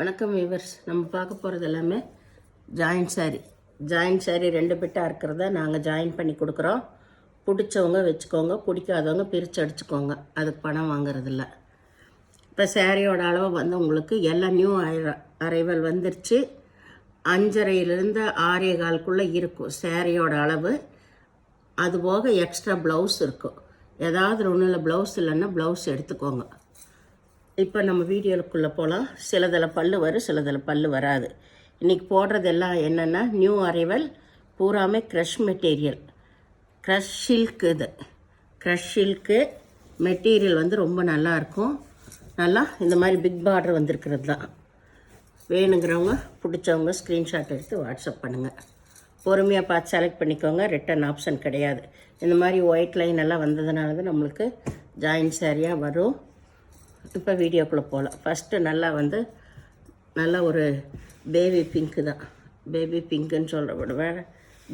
வணக்கம் வியூவர்ஸ். நம்ம பார்க்க போகிறது எல்லாமே ஜாயின்ட் சாரீ 2 பிட்டாக இருக்கிறத நாங்கள் ஜாயின் பண்ணி கொடுக்குறோம். பிடிச்சவங்க வச்சுக்கோங்க, பிடிக்காதவங்க பிரித்து அடிச்சுக்கோங்க. அதுக்கு பணம் வாங்குறதில்ல. இப்போ சாரியோட அளவு வந்து உங்களுக்கு எல்லாம் நியூ அரைவல் வந்துருச்சு. 5:30லேருந்து 6:15 இருக்கும் சாரியோட அளவு. அதுபோக எக்ஸ்ட்ரா ப்ளவுஸ் இருக்கும். ஏதாவது ஒன்றில் ப்ளவுஸ் இல்லைன்னா ப்ளவுஸ் எடுத்துக்கோங்க. இப்போ நம்ம வீடியோக்குள்ளே போகலாம். சிலதில் பல்லு வரும், சிலதில் பல்லு வராது. இன்றைக்கி போடுறதெல்லாம் என்னென்னா நியூ அரைவல், பூராமே க்ரஷ் மெட்டீரியல், க்ரஷ் ஷில்க்கு. இது க்ரஷ் ஷில்க்கு மெட்டீரியல் வந்து ரொம்ப நல்லாயிருக்கும். நல்லா இந்த மாதிரி பிக் பார்டர் வந்திருக்கிறது தான். வேணுங்கிறவங்க பிடிச்சவங்க ஸ்க்ரீன்ஷாட் எடுத்து வாட்ஸ்அப் பண்ணுங்கள். பொறுமையாக பார்த்து செலக்ட் பண்ணிக்கோங்க. ரிட்டன் ஆப்ஷன் கிடையாது. இந்த மாதிரி ஒயிட் லைன் எல்லாம் வந்ததுனால தான் நம்மளுக்கு ஜாயின்ட் சாரியாக வரும். இப்போ வீடியோக்குள்ளே போகலாம். ஃபஸ்ட்டு நல்லா ஒரு பேபி பிங்க்கு தான். பேபி பிங்க்குன்னு சொல்கிற விட வேறு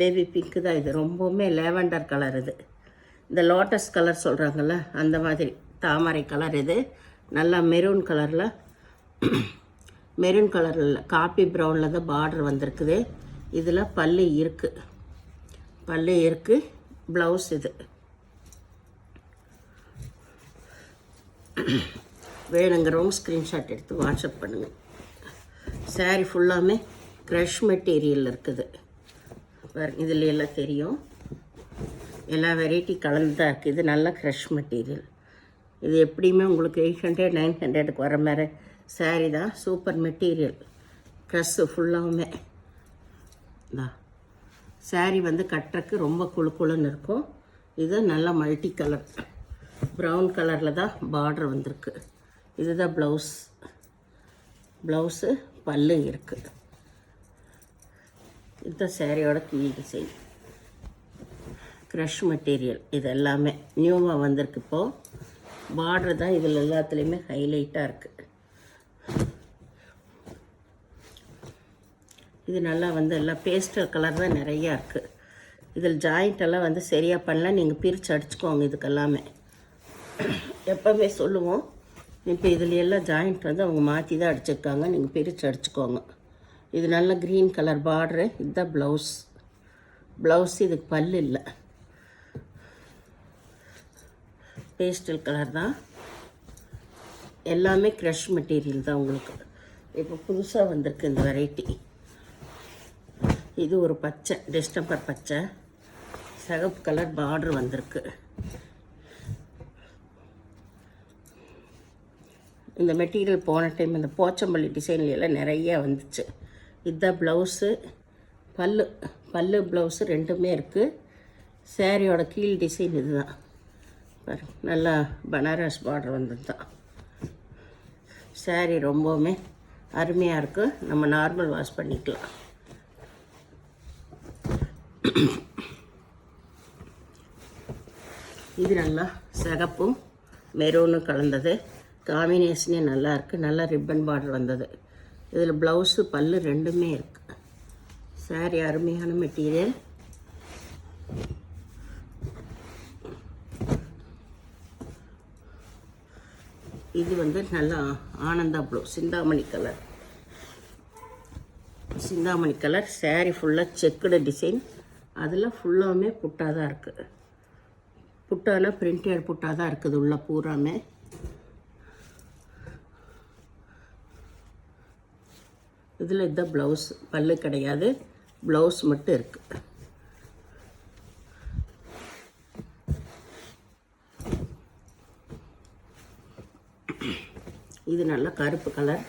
பேபி பிங்க்கு தான். இது ரொம்பவுமே லேவண்டர் கலர். இது இந்த லோட்டஸ் கலர் சொல்கிறாங்கள்ல, அந்த மாதிரி தாமரை கலர். இது நல்லா மெரூன் கலரில் காப்பி ப்ரௌனில் தான் பார்டர் வந்திருக்குது. இதில் பல்லு இருக்குது. ப்ளவுஸ் இது. வேணுங்கிறவங்க ஸ்க்ரீன்ஷாட் எடுத்து வாட்ஸ்அப் பண்ணுங்கள். சாரீ ஃபுல்லாமே க்ரஷ் மெட்டீரியல் இருக்குது. இதில் எல்லாம் தெரியும், எல்லா வெரைட்டி கலந்து தான் இருக்குது. இது நல்லா க்ரஷ் மெட்டீரியல். இது எப்படியுமே உங்களுக்கு 800-900க்கு வர மாதிரி சாரீ தான். Super material. க்ரஷ்ஷு ஃபுல்லாகவுமே தான். சாரீ வந்து கட்டுறக்கு ரொம்ப குழுன்னு இருக்கும். இது நல்லா மல்டி கலர் ப்ரௌன் கலரில் தான் பார்டர் வந்திருக்கு. இதுதான் ப்ளவுஸு பல்லு இருக்குது. இதுதான் சாரியோட கீழ் டிசைன். Crush material. இது எல்லாமே நியூவாக வந்திருக்கு. இப்போது பார்டர் தான் இதில் எல்லாத்துலேயுமே ஹைலைட்டாக இருக்குது. இது நல்லா எல்லாம் பேஸ்டல் கலர் தான் நிறையா இருக்குது. இதில் ஜாயிண்ட்டெல்லாம் சரியாக பண்ணலாம். நீங்கள் பிரித்து அடிச்சுக்கோங்க. இதுக்கெல்லாமே எப்போவுமே சொல்லுவோம். இப்போ இதில் எல்லாம் ஜாயிண்ட் அவங்க மாற்றி தான் அடிச்சிருக்காங்க. நீங்கள் பிரித்து அடிச்சுக்கோங்க. இது நல்ல க்ரீன் கலர் பார்டரு. இதுதான் ப்ளவுஸ். இதுக்கு பல்லு இல்லை. பேஸ்டல் கலர் தான். எல்லாமே க்ரஷ் மெட்டீரியல் தான் உங்களுக்கு. இப்போ புதுசாக வந்திருக்கு இந்த வெரைட்டி. இது ஒரு பச்சை, டிஸ்டம்பர் பச்சை, சிகப்பு கலர் பார்டர் வந்திருக்கு. இந்த மெட்டீரியல் போன டைம் இந்த போச்சம்பள்ளி டிசைன்லாம் நிறையா வந்துச்சு. இதுதான் ப்ளவுஸு. பல்லு ப்ளவுஸு ரெண்டுமே இருக்குது. சாரியோட கீழ் டிசைன் இது தான். நல்லா பனாரஸ் பார்டர் வந்தது தான். சாரி ரொம்பவுமே அருமையாக இருக்குது. நம்ம நார்மல் வாஷ் பண்ணிக்கலாம். இது நல்லா சிகப்பும் மெரூனும் கலந்தது. காம்பினேஷனே நல்லா இருக்குது. நல்லா ரிப்பன் பார்டர் வந்தது. இதில் ப்ளவுஸு பல்லு ரெண்டுமே இருக்குது. சாரி அருமையான மெட்டீரியல். இது நல்லா ஆனந்தா ப்ளூ, சிந்தாமணி கலர். சாரி ஃபுல்லாக செக்குடு டிசைன். அதில் ஃபுல்லாமே புட்டாக தான் இருக்குது. புட்டானா பிரிண்டட் புட்டாக தான் இருக்குது உள்ள பூராமே. இதில் இதுதான் ப்ளவுஸ். பல்லு கிடையாது, ப்ளவுஸ் மட்டும் இருக்குது. இது நல்லா கருப்பு கலர்.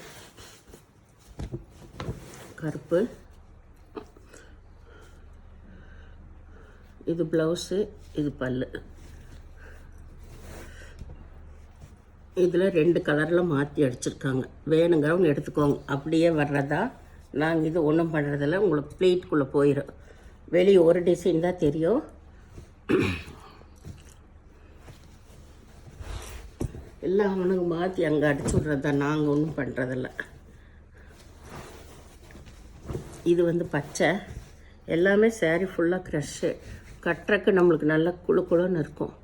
இது ப்ளவுஸு, இது பல்லு. இதில் 2 கலரில் மாற்றி அடிச்சிருக்காங்க. வேணுங்கிறவங்க எடுத்துக்கோங்க. அப்படியே வர்றதா. நாங்கள் இது ஒன்றும் பண்ணுறதில்ல. உங்களுக்கு ப்ளீட்டுக்குள்ளே போயிடும். வெளியே ஒரு டிசைன் தான் தெரியும். எல்லாம் அவனுக்கு மாற்றி அங்கே அடிச்சு விட்றது தான். நாங்கள் ஒன்றும் பண்ணுறதில்ல. இது பச்சை. எல்லாமே சாரீ ஃபுல்லாக க்ரஷ்ஷு. கட்டுறக்கு நம்மளுக்கு நல்லா குழுன்னு இருக்கும்.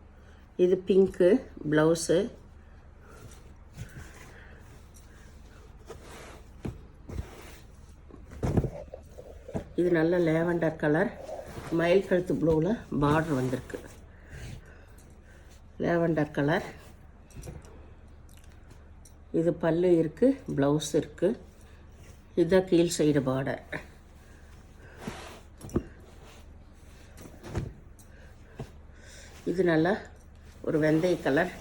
இது பிங்க்கு ப்ளவுஸு. இது நல்ல லேவண்டர் கலர், மயில் கழுத்து ப்ளூவில் பார்டர் வந்திருக்கு. Lavender colour. இது பல்லு இருக்குது, ப்ளவுஸ் இருக்குது. இதுதான் கீழ் சைடு பார்டர். இது நல்லா ஒரு வெந்தய colour,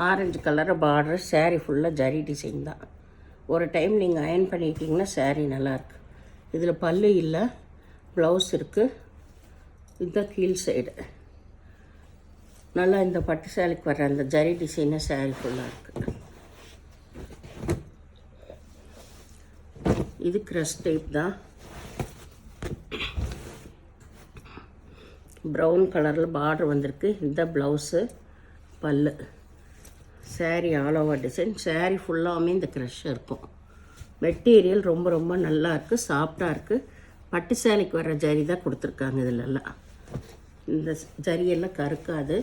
orange colour border. Sari ஃபுல்லாக ஜரி டிசைன் தான். ஒரு டைம் நீங்கள் அயர்ன் பண்ணிக்கிட்டிங்கன்னா சாரீ நல்லாயிருக்கு. இதில் பல்லு இல்லை, ப்ளவுஸ் இருக்குது. இதுதான் கீழ் சைடு. நல்லா இந்த பட்டு சேலைக்கு வர்ற அந்த ஜரி டிசைனாக சாரீ ஃபுல்லாக இருக்குது. இது க்ரஷ் டைப் தான். ப்ரௌன் கலரில் பார்டர் வந்திருக்கு. இந்த ப்ளவுஸு, பல்லு. Sari all over design. Sari ஃபுல்லாமே இந்த க்ரஷ் இருக்கும். மெட்டீரியல் ரொம்ப ரொம்ப நல்லா இருக்குது, சாஃப்டாக இருக்குது. பட்டு சேலைக்கு வர்ற ஜரி தான் கொடுத்துருக்காங்க. இதிலெல்லாம் இந்த ஜரியெல்லாம் கருக்காது.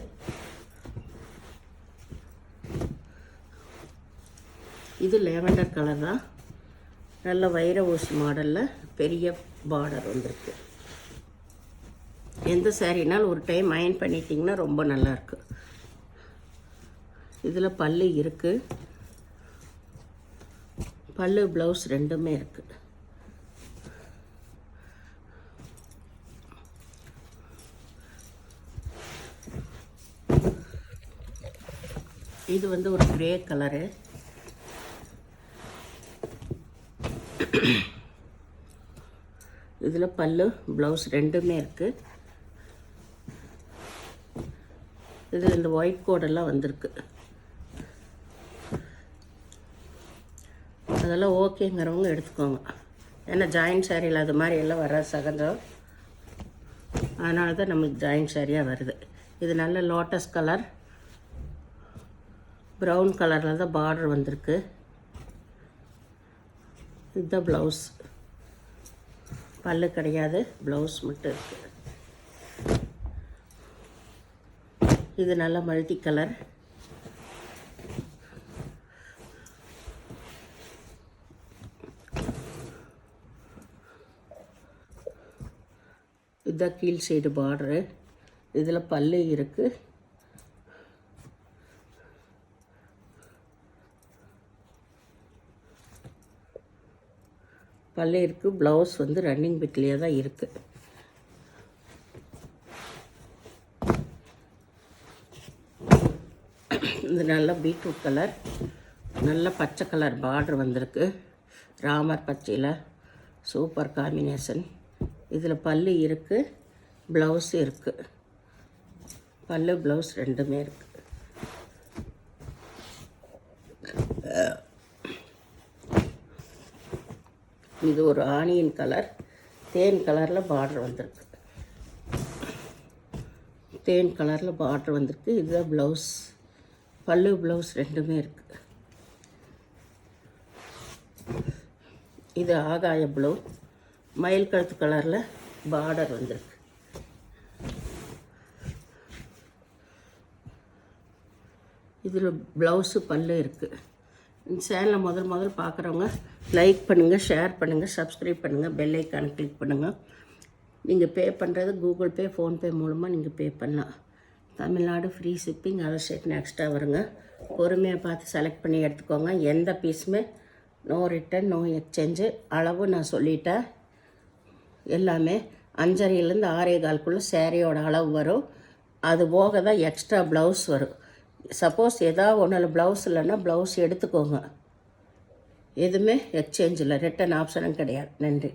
இது லேவண்டர் கலர் தான். நல்ல வைர ஊசி மாடலில் பெரிய பார்டர் வந்திருக்கு. எந்த சாரீனாலும் ஒரு டைம் அயர்ன் பண்ணிட்டிங்கன்னா ரொம்ப நல்லாயிருக்கு. இதில் பல்லு இருக்குது, பல்லு ப்ளவுஸ் ரெண்டுமே இருக்குது. இது வந்து ஒரு கிரே கலரு. இதில் பல்லு ப்ளவுஸ் ரெண்டுமே இருக்குது. இதில் இந்த ஒயிட் கோடெல்லாம் வந்திருக்கு. அதெல்லாம் ஓகேங்கிறவங்க எடுத்துக்கோங்க. ஏன்னா ஜாயின்ட் சாரியில் அது மாதிரி எல்லாம் வர சகஜம். அதனால தான் நம்மளுக்கு ஜாயின்ட் சாரியாக வருது. இது நல்ல லோட்டஸ் கலர், ப்ரௌன் கலரில் தான் பார்டர் வந்திருக்கு. இதுதான் ப்ளவுஸ். பல்லு கிடையாது, ப்ளவுஸ் மட்டும் இருக்குது. இது நல்ல மல்டி கலர். இதுதான் கீழ் சைடு பார்டரு. இதில் பல்லு இருக்குது. பல்லு இருக்குது. ப்ளவுஸ் வந்து ரன்னிங் பிட்லேயே தான் இருக்குது. இது நல்ல பீட்ரூட் கலர், நல்ல பச்சை கலர் பார்டர் வந்திருக்கு. ராமர் பச்சையில் சூப்பர் காம்பினேஷன். இதில் பல்லு இருக்குது, ப்ளவுஸ் இருக்குது. பல்லு ப்ளவுஸ் ரெண்டுமே இருக்குது. இது ஒரு ஆனியன் கலர், தேன் கலரில் பார்டர் வந்திருக்கு. தேன் கலரில் பார்டர் வந்திருக்கு. இதுதான் ப்ளவுஸ். பல்லு ப்ளவுஸ் ரெண்டுமே இருக்குது. இது ஆகாய ப்ளூ, மயில் கழுத்து கலரில் பார்டர் வந்திருக்கு. இதில் ப்ளவுஸு பல்லு இருக்குது. இந்த சேனலை முதல் பார்க்குறவங்க லைக் பண்ணுங்கள், ஷேர் பண்ணுங்கள், சப்ஸ்கிரைப் பண்ணுங்கள், பெல் ஐக்கானை கிளிக் பண்ணுங்கள். நீங்கள் பே பண்ணுறது கூகுள் பே, ஃபோன்பே மூலமாக நீங்கள் பே பண்ணலாம். Tamil Nadu free shipping, other state extra வருங்க. பொறுமையாக பார்த்து செலக்ட் பண்ணி எடுத்துக்கோங்க. எந்த பீஸுமே நோ ரிட்டன், நோ எக்ஸ்சேஞ்சு. அளவு நான் சொல்லிட்டேன். எல்லாமே 5.5லேருந்து 6.25 சேரீயோட அளவு வரும். அது போக தான் எக்ஸ்ட்ரா ப்ளவுஸ் வரும். சப்போஸ் ஏதாவது ஒன்றில் ப்ளவுஸ் இல்லைன்னா ப்ளவுஸ் எடுத்துக்கோங்க. எதுவுமே எக்ஸ்சேஞ்ச் இல்லை, ரிட்டன் ஆப்ஷனும் கிடையாது. நன்றி.